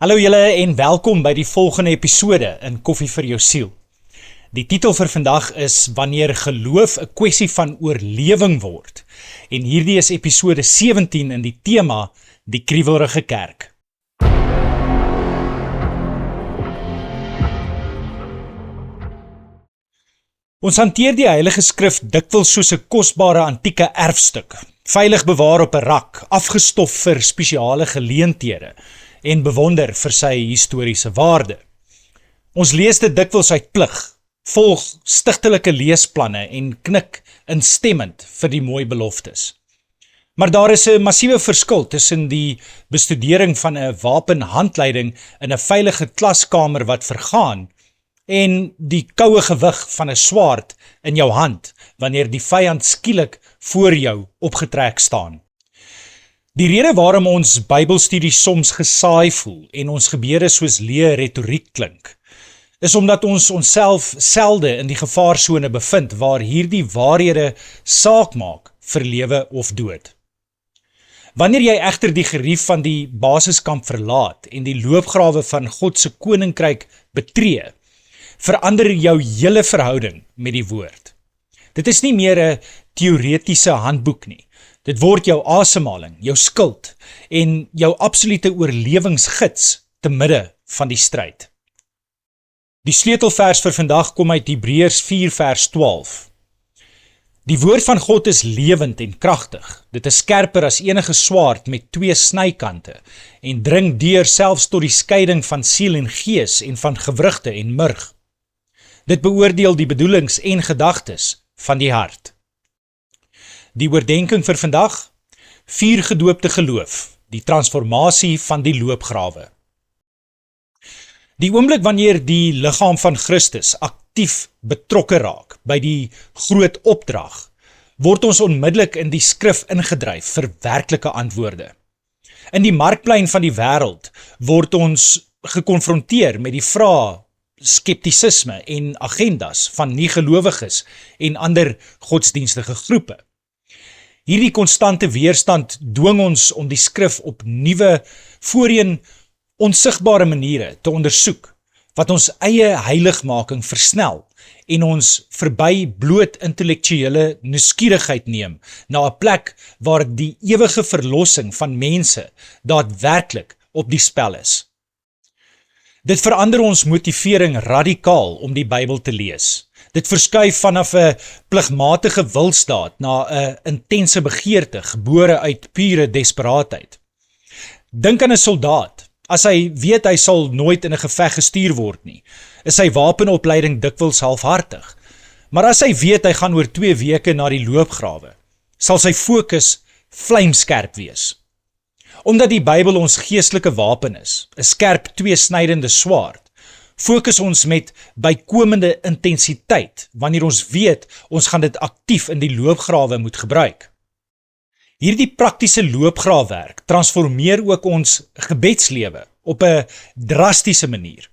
Hallo julle en welkom by die volgende episode in Koffie vir jou siel. Die titel vir vandag is Wanneer geloof 'n kwessie van oorlewing word. En hierdie is episode 17 in die tema Die Kriewelrige Kerk. Ons hanteer die Heilige Skrif dikwels soos 'n kosbare antieke erfstuk, veilig bewaar op 'n rak, afgestof vir spesiale geleenthede en bewonder vir sy historiese waarde. Ons lees dit dikwels uit plig, volg stigtelike leesplanne en knik instemmend vir die mooi beloftes. Maar daar is 'n massiewe verskil tussen die bestudering van 'n wapenhandleiding in 'n veilige klaskamer wat vergaan en die koue gewig van 'n swaard in jou hand wanneer die vyand skielik voor jou opgetrek staan. Die rede waarom ons Bybelstudie soms gesaai voel en ons gebede soos leë retoriek klink, is omdat ons onsself selde in die gevaarsone bevind waar hierdie waarhede saak maak vir lewe of dood. Wanneer jy egter die gerief van die basiskamp verlaat en die loopgrawe van God se koninkryk betree, verander jou hele verhouding met die woord. Dit is nie meer 'n teoretiese handboek nie. Dit word jou asemhaling, jou skild en jou absolute oorlewingsgids te midde van die stryd. Die sleutelvers vir vandag kom uit Hebreërs 4 vers 12. Die woord van God is lewend en kragtig. Dit is skerper as enige swaard met 2 snykante en dring deur selfs tot die skeiding van siel en gees en van gewrigte en murg. Dit beoordeel die bedoelings en gedagtes van die hart. Die oordenking vir vandag: 4 gedoopte geloof, die transformasie van die loopgrawe. Die oomblik wanneer die liggaam van Christus aktief betrokke raak by die groot opdrag, word ons onmiddellik in die skrif ingedryf vir werklike antwoorde. In die markplein van die wêreld word ons gekonfronteer met die vrae, skeptisisme en agendas van nie-gelowiges en ander godsdienstige groepe. Hierdie konstante weerstand dwing ons om die skrif op nuwe, voorheen onsigbare maniere te ondersoek, wat ons eie heiligmaking versnel en ons verby bloot intellektuele nuuskierigheid neem na 'n plek waar die ewige verlossing van mense daadwerklik op die spel is. Dit verander ons motivering radikaal om die Bybel te lees. Dit verskuif vanaf 'n pligmatige wilsdaad na 'n intense begeerte gebore uit pure desperaatheid. Dink aan 'n soldaat. As hy weet hy sal nooit in 'n geveg gestuur word nie, is sy wapenopleiding dikwels halfhartig. Maar as hy weet hy gaan oor 2 weke na die loopgrawe, sal sy fokus vlamskerp wees. Omdat die Bybel ons geestelike wapen is, 'n skerp 2-snydende swaard, fokus ons met bykomende intensiteit wanneer ons weet ons gaan dit aktief in die loopgrawe moet gebruik. Hierdie praktiese loopgraafwerk transformeer ook ons gebedslewe op 'n drastiese manier.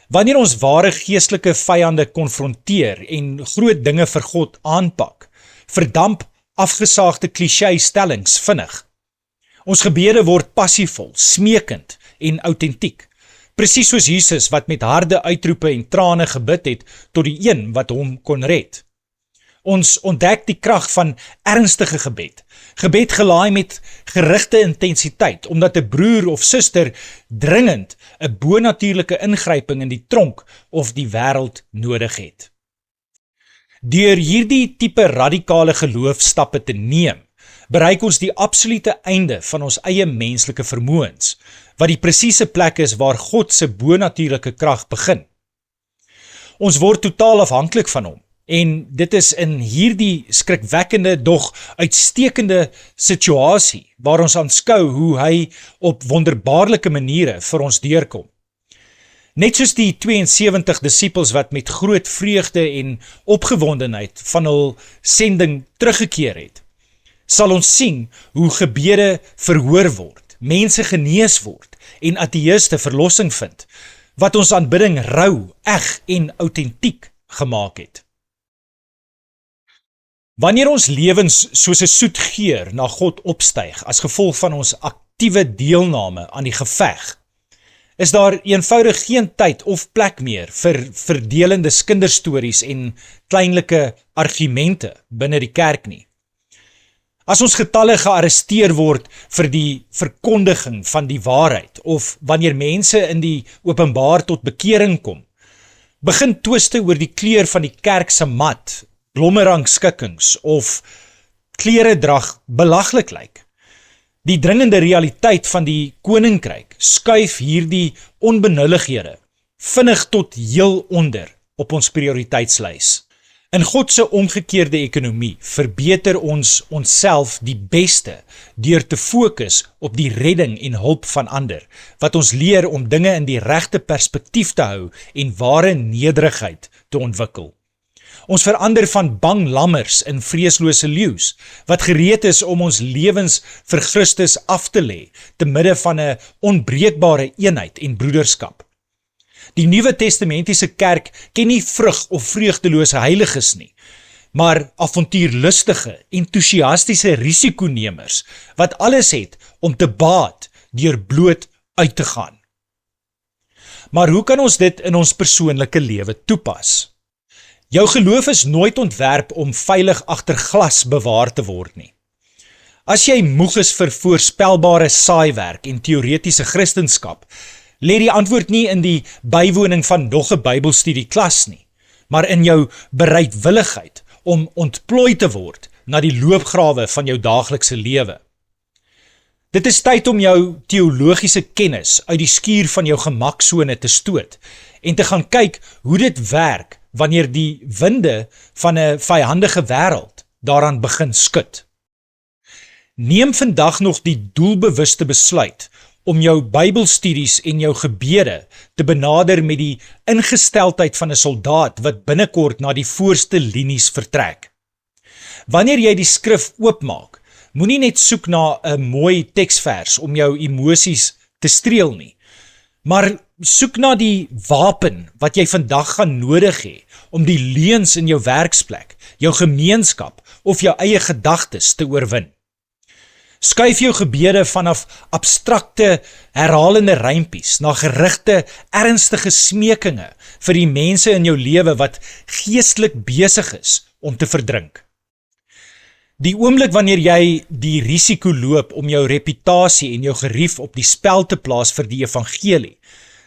Wanneer ons ware geestelike vyande konfronteer en groot dinge vir God aanpak, verdamp afgesaagde klisjé-stellings vinnig. Ons gebede word passievol, smeekend en autentiek, presies soos Jesus wat met harde uitroepe en trane gebid het tot die een wat hom kon red. Ons ontdek die krag van ernstige gebed, gebed gelaai met gerigte intensiteit, omdat 'n broer of suster dringend 'n bonatuurlike ingryping in die tronk of die wêreld nodig het. Deur hierdie tipe radikale geloofstappe te neem, bereik ons die absolute einde van ons eie menslike vermoëns, wat die presiese plek is waar God se bonatuurlike krag begin. Ons word totaal afhanklik van hom, en dit is in hierdie skrikwekkende, dog uitstekende situasie waar ons aanskou hoe hy op wonderbaarlike maniere vir ons deurkom. Net soos die 72 disippels wat met groot vreugde en opgewondenheid van hul sending teruggekeer het, sal ons sien hoe gebede verhoor word, mense genees word en ateïste verlossing vind, wat ons aanbidding rou, eg en autentiek gemaak het. Wanneer ons lewens soos 'n soet geur na God opstyg as gevolg van ons aktiewe deelname aan die geveg, is daar eenvoudig geen tyd of plek meer vir verdelende kinderstories en kleinlike argumente binne die kerk nie. As ons getalle gearresteer word vir die verkondiging van die waarheid of wanneer mense in die openbaar tot bekering kom, begin twiste oor die kleur van die kerk se mat, blommerangskikkings of kleredrag belaglik lyk. Die dringende realiteit van die koninkryk skuif hierdie onbenullighede vinnig tot heel onder op ons prioriteitslys. In God se omgekeerde ekonomie verbeter ons onsself die beste deur te fokus op die redding en hulp van ander, wat ons leer om dinge in die regte perspektief te hou en ware nederigheid te ontwikkel. Ons verander van bang lammers in vreeslose leeu's, wat gereed is om ons lewens vir Christus af te lê, te midde van 'n onbreekbare eenheid en broederskap. Die Nuwe Testamentiese kerk ken nie vrug of vreugdelose heiliges nie, maar avontuurlustige, entoesiastiese risikonemers, wat alles het om te baat deur bloot uit te gaan. Maar hoe kan ons dit in ons persoonlike lewe toepas? Jou geloof is nooit ontwerp om veilig agter glas bewaar te word nie. As jy moeg is vir voorspelbare saaiwerk en teoretiese Christenskap, lê die antwoord nie in die bywoning van nog 'n Bybelstudieklas nie, maar in jou bereidwilligheid om ontplooi te word na die loopgrawe van jou daaglikse lewe. Dit is tyd om jou teologiese kennis uit die skuur van jou gemaksone te stoot en te gaan kyk hoe dit werk wanneer die winde van 'n vyhandige wêreld daaraan begin skud. Neem vandag nog die doelbewuste besluit om jou Bybelstudies en jou gebede te benader met die ingesteldheid van 'n soldaat wat binnekort na die voorste linies vertrek. Wanneer jy die skrif oopmaak, moenie net soek na 'n mooi teksvers om jou emosies te streel nie, maar soek na die wapen wat jy vandag gaan nodig hê om die leuns in jou werksplek, jou gemeenskap of jou eie gedagtes te oorwin. Skuif jou gebede vanaf abstrakte, herhalende rympies na gerigte, ernstige smekinge vir die mense in jou lewe wat geestelik besig is om te verdrink. Die oomblik wanneer jy die risiko loop om jou reputasie en jou gerief op die spel te plaas vir die evangelie,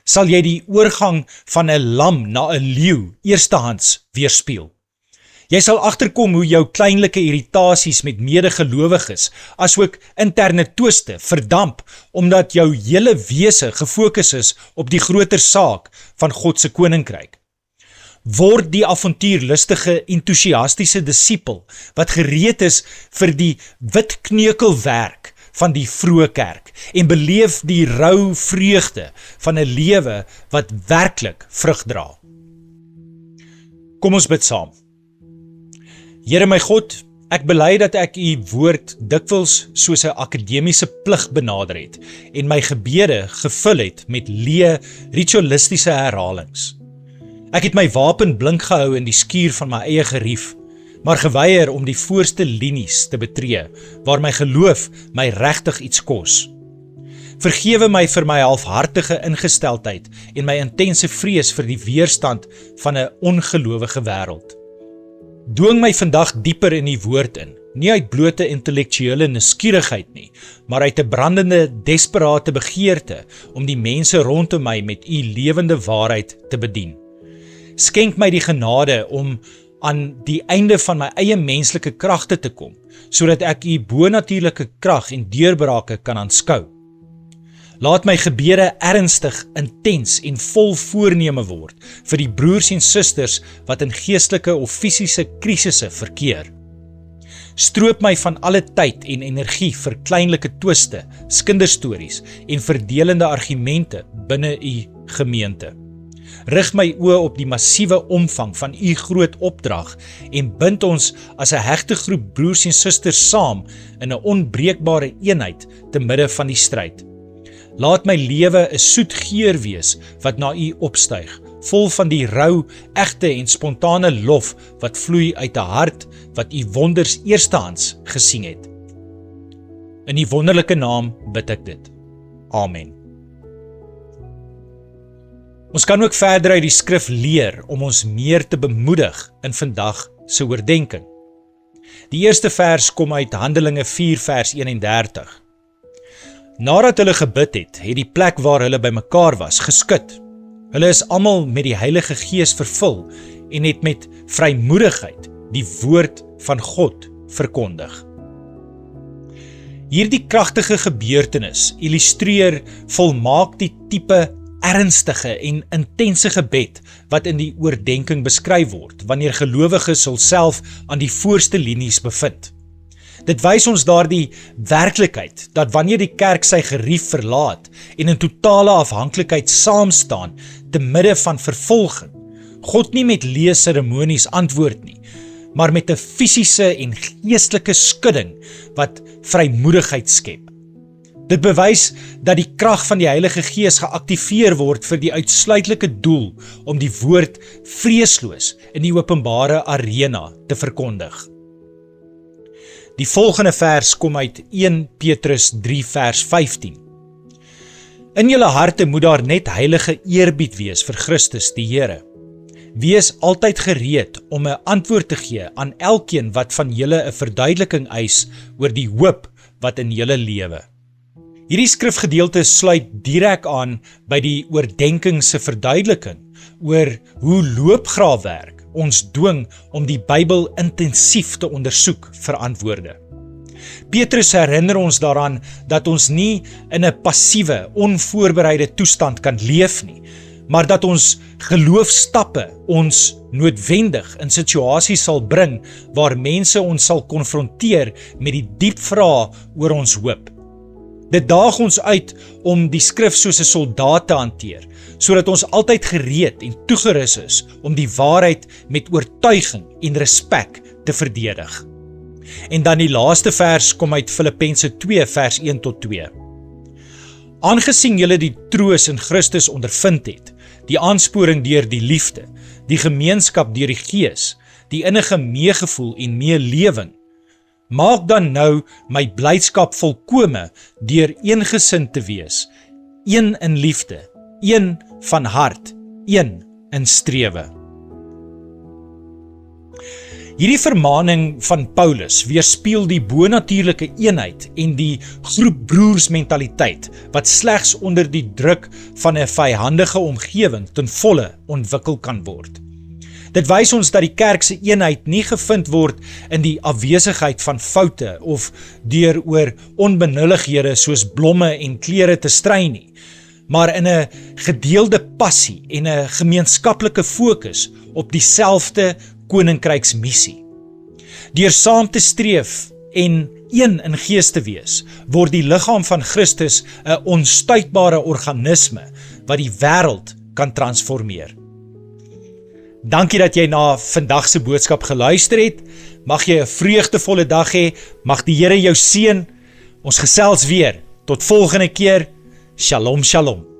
sal jy die oorgang van 'n lam na 'n leeu eerstehands weerspieël. Jy sal agterkom hoe jou kleinlike irritasies met medegelowiges, asook interne twiste, verdamp, omdat jou hele wese gefokus is op die groter saak van God se koninkryk. Word die avontuurlustige, entoesiastiese disipel, wat gereed is vir die wit kneukelwerk van die vroeë kerk, en beleef die rou vreugde van 'n lewe wat werklik vrug dra. Kom ons bid saam. Here my God, ek bely dat ek u woord dikwels soos 'n akademiese plig benader het en my gebede gevul het met leë, ritualistiese herhalings. Ek het my wapen blink gehou in die skuur van my eie gerief, maar geweier om die voorste linies te betree, waar my geloof my regtig iets kos. Vergewe my vir my halfhartige ingesteldheid en my intense vrees vir die weerstand van 'n ongelowige wêreld. Dwing my vandag dieper in die woord in, nie uit blote intellektuele nuuskierigheid nie, maar uit 'n brandende, desperate begeerte om die mense rondom my met u lewende waarheid te bedien. Skenk my die genade om aan die einde van my eie menslike kragte te kom, sodat ek u bonatuurlike krag en deurbrake kan aanskou. Laat my gebede ernstig, intens en vol voorneme word vir die broers en susters wat in geestelike of fisiese krisisse verkeer. Stroop my van alle tyd en energie vir kleinlike twiste, kinderstories en verdelende argumente binne u gemeente. Rig my oë op die massiewe omvang van u groot opdrag en bind ons as 'n hegte groep broers en susters saam in 'n onbreekbare eenheid te midde van die stryd. Laat my lewe 'n soet geur wees wat na u opstyg, vol van die rou, egte en spontane lof wat vloei uit 'n hart wat u wonders eerstehands gesien het. In die wonderlike naam bid ek dit. Amen. Ons kan ook verder uit die skrif leer om ons meer te bemoedig in vandag se oordenking. Die eerste vers kom uit Handelinge 4 vers 31. Nadat hulle gebid het, het die plek waar hulle bymekaar was geskud. Hulle is almal met die Heilige Gees vervul en het met vrymoedigheid die woord van God verkondig. Hierdie kragtige gebeurtenis illustreer volmaak die tipe ernstige en intense gebed wat in die oordenking beskryf word, wanneer gelowiges hulself aan die voorste linies bevind. Dit wys ons daardie werklikheid, dat wanneer die kerk sy gerief verlaat en in totale afhanklikheid saamstaan, te midde van vervolging, God nie met leë seremonies antwoord nie, maar met 'n fisiese en geestelike skudding wat vrymoedigheid skep. Dit bewys dat die krag van die Heilige Gees geaktiveer word vir die uitsluitlike doel om die woord vreesloos in die openbare arena te verkondig. Die volgende vers kom uit 1 Petrus 3 vers 15. In julle harte moet daar net heilige eerbied wees vir Christus die Here. Wees altyd gereed om 'n antwoord te gee aan elkeen wat van julle 'n verduideliking eis oor die hoop wat in julle lewe. Hierdie skrifgedeelte sluit direk aan by die oordenking se verduideliking oor hoe loopgraafwerk ons dwing om die Bybel intensief te ondersoek vir antwoorde. Petrus herinner ons daaraan dat ons nie in 'n passiewe, onvoorbereide toestand kan leef nie, maar dat ons geloofstappe ons noodwendig in situasies sal bring waar mense ons sal konfronteer met die diep vrae oor ons hoop. Dit daag ons uit om die skrif soos 'n soldaat te hanteer, sodat ons altyd gereed en toegerus is om die waarheid met oortuiging en respek te verdedig. En dan die laaste vers kom uit Filippense 2 vers 1 tot 2. Aangesien julle die troos in Christus ondervind het, die aansporing deur die liefde, die gemeenskap deur die Gees, die innige meegevoel en meelewing, maak dan nou my blydskap volkome deur eengesind te wees, een in liefde, een van hart, een in strewe. Hierdie vermaning van Paulus weerspieël die bonatuurlike eenheid en die groepbroers mentaliteit wat slegs onder die druk van 'n vyhandige omgewing ten volle ontwikkel kan word. Dit wys ons dat die kerk se eenheid nie gevind word in die afwesigheid van foute of deur oor onbenullighede soos blomme en klere te stry nie, maar in 'n gedeelde passie en 'n gemeenskaplike fokus op dieselfde koninkryksmissie. Deur saam te streef en een in gees te wees, word die liggaam van Christus 'n onstuitbare organisme wat die wêreld kan transformeer. Dankie dat jy na vandag se boodskap geluister het. Mag jy 'n vreugdevolle dag hê. Mag die Here jou seën. Ons gesels weer. Tot volgende keer. Shalom, shalom.